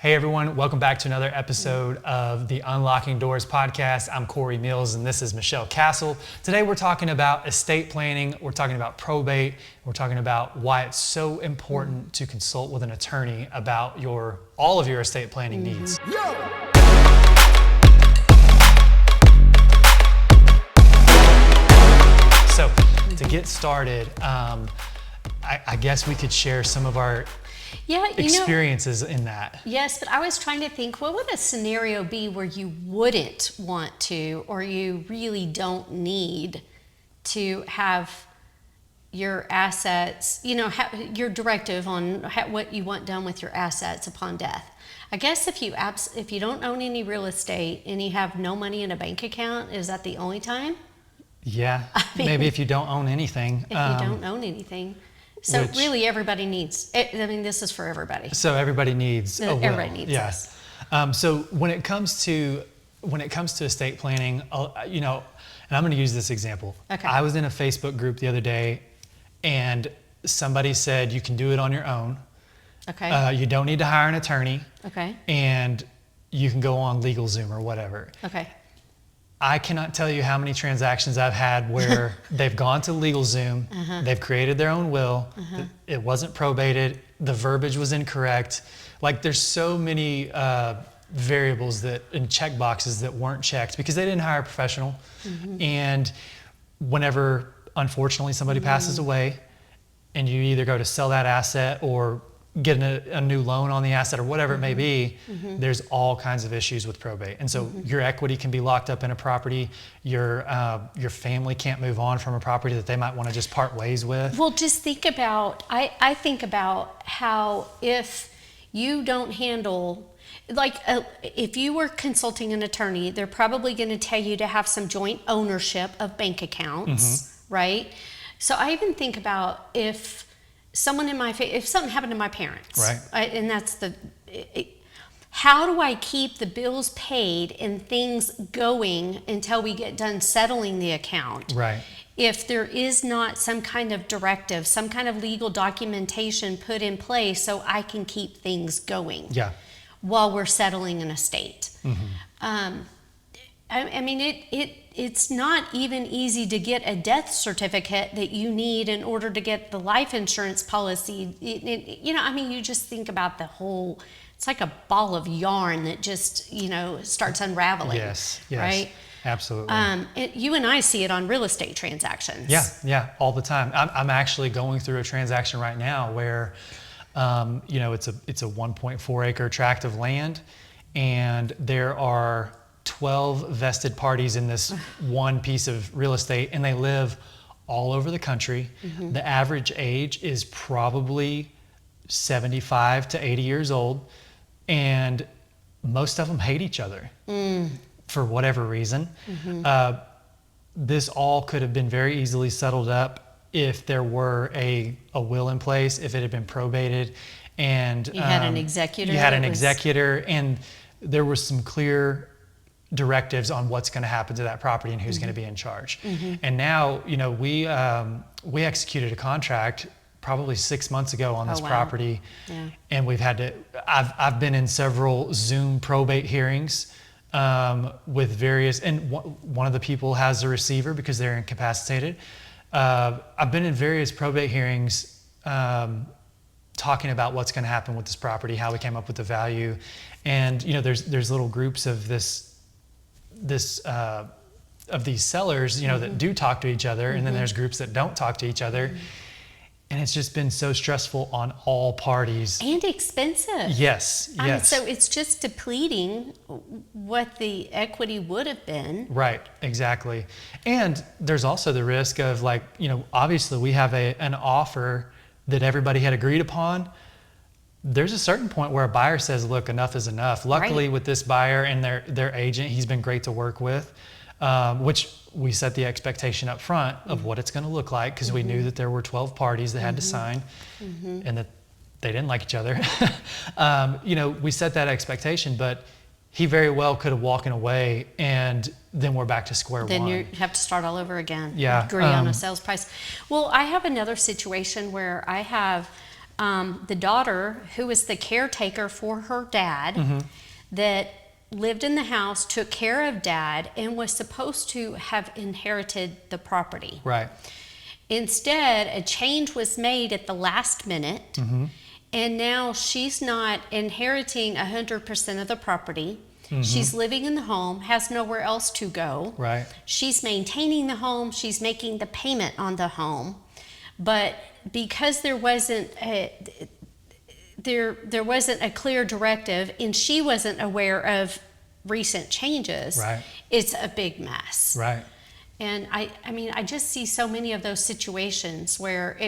Hey everyone, welcome back to another episode of the Unlocking Doors podcast. I'm Cory Mills and this is Michelle Castle. Today we're talking about estate planning, we're talking about probate, we're talking about why it's so important to consult with an attorney about all of your estate planning needs. So to get started, I guess we could share some of our experiences in that. Yes, but I was trying to think, what would a scenario be where you wouldn't want to, or you really don't need to have your assets, your directive on what you want done with your assets upon death. I guess if you don't own any real estate and you have no money in a bank account, is that the only time? Yeah, maybe if you don't own anything. If you don't own anything. So really everybody needs, this is for everybody. So everybody needs a will. Everybody needs this. So when it comes to estate planning, and I'm going to use this example. Okay. I was in a Facebook group the other day and somebody said you can do it on your own. Okay. You don't need to hire an attorney. Okay. And you can go on LegalZoom or whatever. Okay. I cannot tell you how many transactions I've had where they've gone to LegalZoom, they've created their own will, it wasn't probated, the verbiage was incorrect. Like there's so many variables and check boxes that weren't checked because they didn't hire a professional. And whenever, unfortunately, somebody passes away and you either go to sell that asset or get a new loan on the asset or whatever it may be, there's all kinds of issues with probate. And so your equity can be locked up in a property, your family can't move on from a property that they might want to just part ways with. Well, just think about, I think about how if you don't handle, if you were consulting an attorney, they're probably going to tell you to have some joint ownership of bank accounts, right? So I even think about if something happened to my parents, right? And that's how do I keep the bills paid and things going until we get done settling the account? Right. If there is not some kind of directive, some kind of legal documentation put in place so I can keep things going while we're settling an estate. It's not even easy to get a death certificate that you need in order to get the life insurance policy. You just think about the whole, it's like a ball of yarn that just, starts unraveling. Yes, right? Absolutely. You and I see it on real estate transactions. Yeah, all the time. I'm actually going through a transaction right now where, it's a 1.4 acre tract of land and there are 12 vested parties in this one piece of real estate, and they live all over the country. The average age is probably 75 to 80 years old, and most of them hate each other for whatever reason. This all could have been very easily settled up if there were a will in place, if it had been probated, and you had an executor. And there was some clear directives on what's going to happen to that property and who's going to be in charge. And now, we executed a contract probably 6 months ago on this property, and we've had to. I've been in several Zoom probate hearings with various, and one of the people has a receiver because they're incapacitated. I've been in various probate hearings talking about what's going to happen with this property, how we came up with the value, and there's little groups of of these sellers, that do talk to each other, and then there's groups that don't talk to each other, and it's just been so stressful on all parties and expensive. Yes. So it's just depleting what the equity would have been. Right, exactly. And there's also the risk of obviously we have an offer that everybody had agreed upon. There's a certain point where a buyer says, look, enough is enough. Luckily with this buyer and their agent, he's been great to work with, which we set the expectation up front of what it's going to look like because we knew that there were 12 parties that had to sign and that they didn't like each other. We set that expectation, but he very well could have walked away and then we're back to square one. Then you have to start all over again. Yeah. Agree on a sales price. Well, I have another situation where I have the daughter, who was the caretaker for her dad, that lived in the house, took care of dad, and was supposed to have inherited the property. Right. Instead, a change was made at the last minute, and now she's not inheriting 100% of the property. She's living in the home, has nowhere else to go. Right. She's maintaining the home, she's making the payment on the home. But because there wasn't a clear directive, and she wasn't aware of recent changes, right, it's a big mess. Right. And I just see so many of those situations where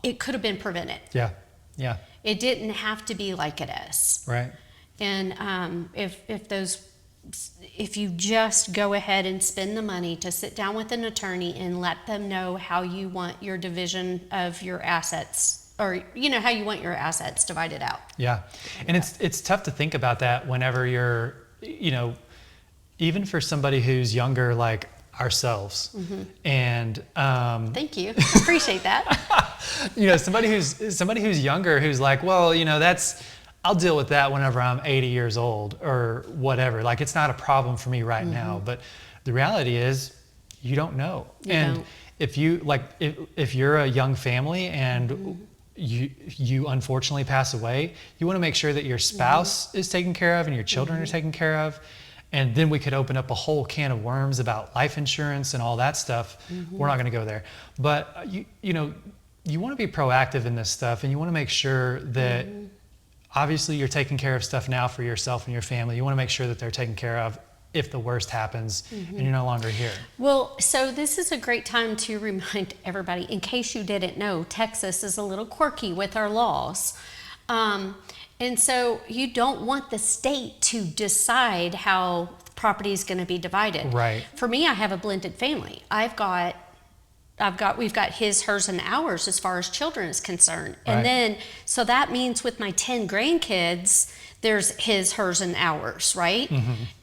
it could have been prevented. Yeah. Yeah. It didn't have to be like it is. Right. And if you just go ahead and spend the money to sit down with an attorney and let them know how you want your division of your assets, or how you want your assets divided out. Yeah. And it's tough to think about that whenever you're, even for somebody who's younger like ourselves. And thank you. Appreciate that. somebody who's younger, who's like, well, I'll deal with that whenever I'm 80 years old or whatever. Like, it's not a problem for me right now. But the reality is, you don't know. If you're a young family and you unfortunately pass away, you want to make sure that your spouse is taken care of and your children are taken care of. And then we could open up a whole can of worms about life insurance and all that stuff. We're not going to go there. But you want to be proactive in this stuff, and you want to make sure that obviously you're taking care of stuff now for yourself and your family. You want to make sure that they're taken care of if the worst happens and you're no longer here. Well, so this is a great time to remind everybody, in case you didn't know, Texas is a little quirky with our laws. And so you don't want the state to decide how property is going to be divided. Right. For me, I have a blended family. We've got his, hers, and ours as far as children is concerned. Right. And then, so that means with my 10 grandkids, there's his, hers, and ours, right?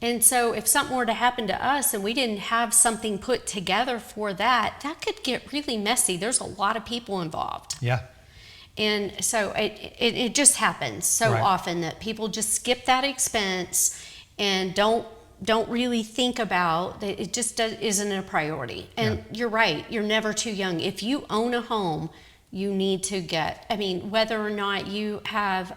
And so if something were to happen to us and we didn't have something put together for that could get really messy. There's a lot of people involved. Yeah. And so it just happens so often that people just skip that expense and don't really think about that. It just isn't a priority. And you're right, you're never too young. If you own a home, you need to whether or not you have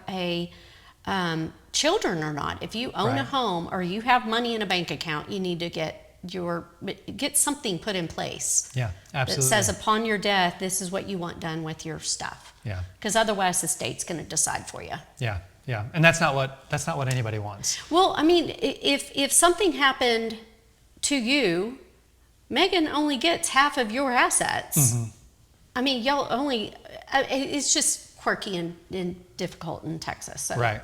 children or not, if you own a home or you have money in a bank account, you need to get something put in place. Yeah, absolutely. That says upon your death, this is what you want done with your stuff. Yeah. Because otherwise the state's going to decide for you. Yeah. Yeah. And that's not what anybody wants. Well, if something happened to you, Megan only gets half of your assets. Y'all only, it's just quirky and difficult in Texas. So. Right.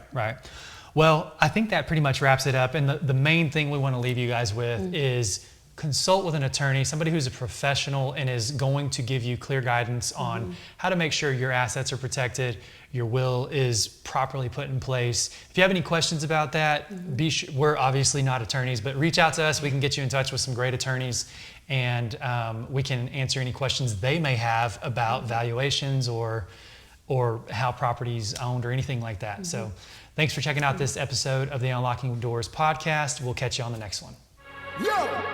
Well, I think that pretty much wraps it up. And the main thing we want to leave you guys with is consult with an attorney, somebody who's a professional and is going to give you clear guidance on how to make sure your assets are protected, your will is properly put in place. If you have any questions about that, we're obviously not attorneys, but reach out to us. We can get you in touch with some great attorneys, and we can answer any questions they may have about valuations or how property's owned or anything like that. So thanks for checking out this episode of the Unlocking Doors podcast. We'll catch you on the next one. Yo!